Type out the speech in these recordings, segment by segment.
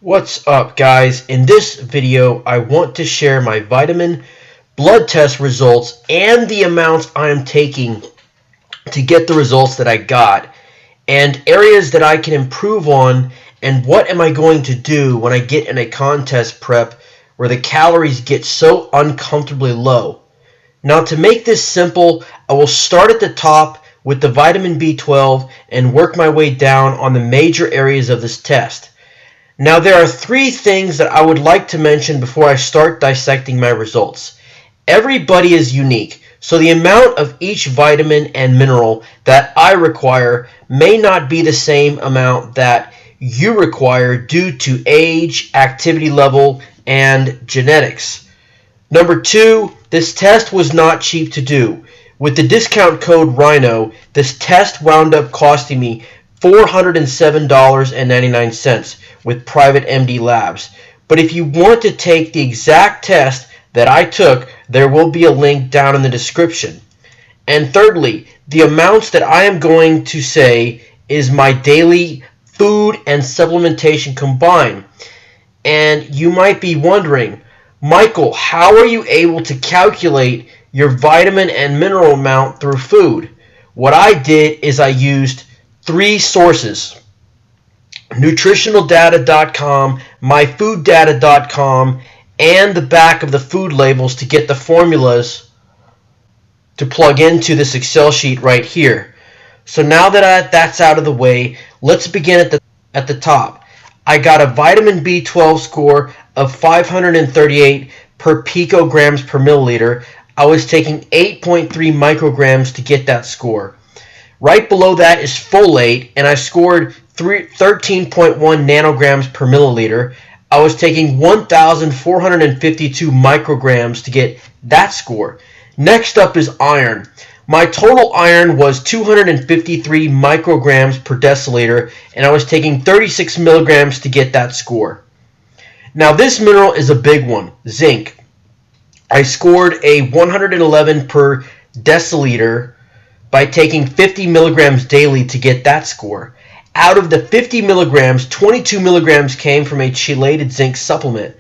What's up, guys? In this video I want to share my vitamin blood test results and the amounts I am taking to get the results that I got, and areas that I can improve on, and what am I going to do when I get in a contest prep where the calories get so uncomfortably low. Now, to make this simple, I will start at the top with the vitamin B12 and work my way down on the major areas of this test. Now, there are three things that I would like to mention before I start dissecting my results. Everybody is unique, so the amount of each vitamin and mineral that I require may not be the same amount that you require due to age, activity level, and genetics. Number two, this test was not cheap to do. With the discount code RHINO, this test wound up costing me $407.99 with private MD labs. But if you want to take the exact test that I took, there will be a link down in the description. And thirdly, the amounts that I am going to say is my daily food and supplementation combined. And you might be wondering, Michael, how are you able to calculate your vitamin and mineral amount through food? What I did is I used three sources: nutritionaldata.com, myfooddata.com, and the back of the food labels to get the formulas to plug into this Excel sheet right here. So now that that's out of the way, let's begin at the top. I got a vitamin B12 score of 538 per picograms per milliliter. I was taking 8.3 micrograms to get that score. Right below that is folate, and I scored 13.1 nanograms per milliliter. I was taking 1,452 micrograms to get that score. Next up is iron. My total iron was 253 micrograms per deciliter, and I was taking 36 milligrams to get that score. Now, this mineral is a big one, zinc. I scored a 111 per deciliter by taking 50 milligrams daily to get that score. Out of the 50 milligrams, 22 milligrams came from a chelated zinc supplement.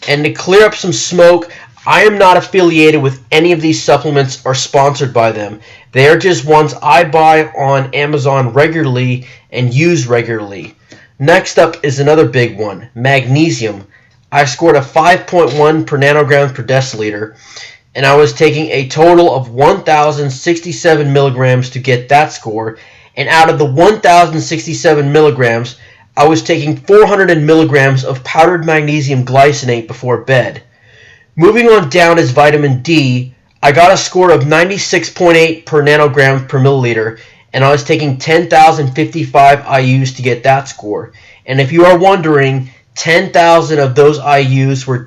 And to clear up some smoke, I am not affiliated with any of these supplements or sponsored by them. They are just ones I buy on Amazon regularly and use regularly. Next up is another big one, magnesium. I scored a 5.1 per nanogram per deciliter, and I was taking a total of 1,067 milligrams to get that score. And out of the 1,067 milligrams, I was taking 400 milligrams of powdered magnesium glycinate before bed. Moving on down is vitamin D. I got a score of 96.8 per nanogram per milliliter, and I was taking 10,055 IUs to get that score. And if you are wondering, 10,000 of those IUs were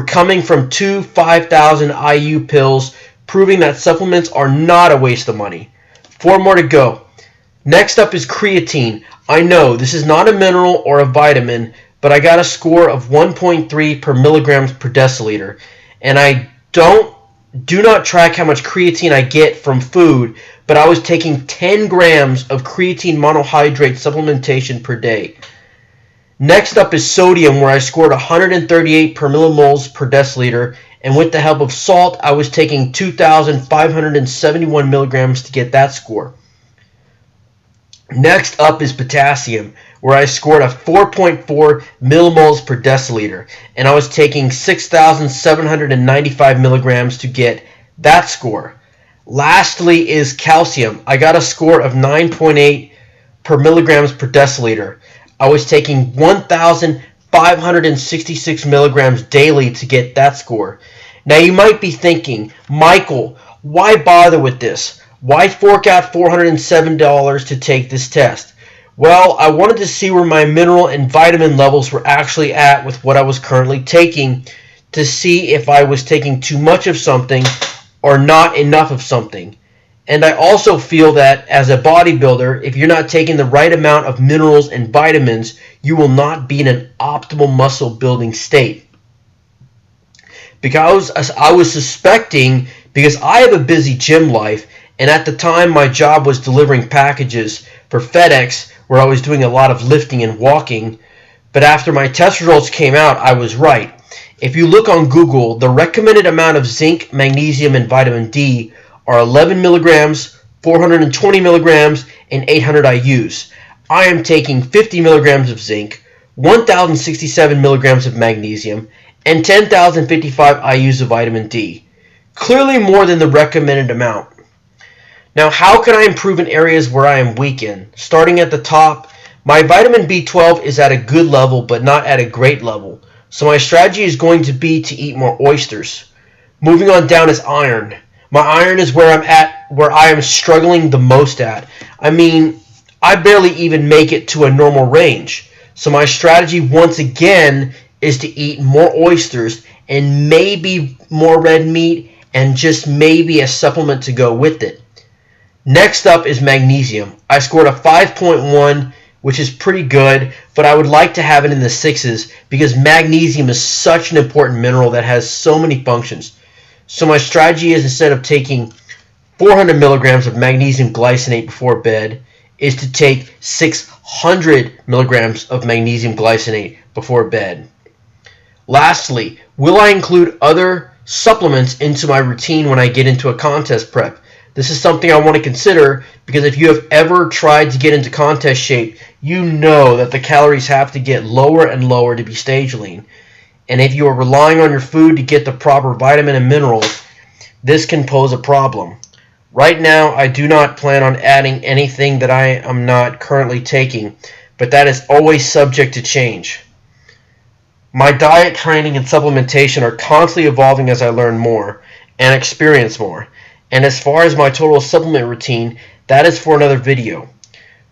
coming from two 5,000 IU pills, proving that supplements are not a waste of money. 4 more to go. Next up is creatine. I know this is not a mineral or a vitamin, but I got a score of 1.3 per milligrams per deciliter. And I do not track how much creatine I get from food, but I was taking 10 grams of creatine monohydrate supplementation per day. Next up is sodium, where I scored 138 per millimoles per deciliter, and with the help of salt, I was taking 2,571 milligrams to get that score. Next up is potassium, where I scored a 4.4 millimoles per deciliter, and I was taking 6,795 milligrams to get that score. Lastly is calcium. I got a score of 9.8 per milligrams per deciliter. I was taking 1,566 milligrams daily to get that score. Now, you might be thinking, Michael, why bother with this? Why fork out $407 to take this test? Well, I wanted to see where my mineral and vitamin levels were actually at with what I was currently taking, to see if I was taking too much of something or not enough of something. And I also feel that as a bodybuilder, if you're not taking the right amount of minerals and vitamins, you will not be in an optimal muscle building state. Because I was suspecting, because I have a busy gym life, and at the time my job was delivering packages for FedEx, where I was doing a lot of lifting and walking, But after my test results came out, I was right. If you look on Google, the recommended amount of zinc, magnesium, and vitamin D are 11 milligrams, 420 milligrams, and 800 IUs. I am taking 50 milligrams of zinc, 1,067 milligrams of magnesium, and 10,055 IUs of vitamin D. Clearly more than the recommended amount. Now, how can I improve in areas where I am weak in? Starting at the top, my vitamin B12 is at a good level, but not at a great level. So my strategy is going to be to eat more oysters. Moving on down is iron. My iron is where I am struggling the most at. I mean, I barely even make it to a normal range. So my strategy once again is to eat more oysters and maybe more red meat and just maybe a supplement to go with it. Next up is magnesium. I scored a 5.1, which is pretty good, but I would like to have it in the 6s because magnesium is such an important mineral that has so many functions. So my strategy is, instead of taking 400 milligrams of magnesium glycinate before bed, is to take 600 milligrams of magnesium glycinate before bed. Lastly, will I include other supplements into my routine when I get into a contest prep? This is something I want to consider because if you have ever tried to get into contest shape, you know that the calories have to get lower and lower to be stage lean. And if you are relying on your food to get the proper vitamin and minerals, this can pose a problem. Right now, I do not plan on adding anything that I am not currently taking, but that is always subject to change. My diet, training, and supplementation are constantly evolving as I learn more and experience more. And as far as my total supplement routine, that is for another video.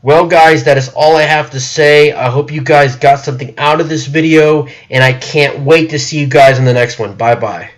Well guys, that is all I have to say. I hope you guys got something out of this video, and I can't wait to see you guys in the next one. Bye bye.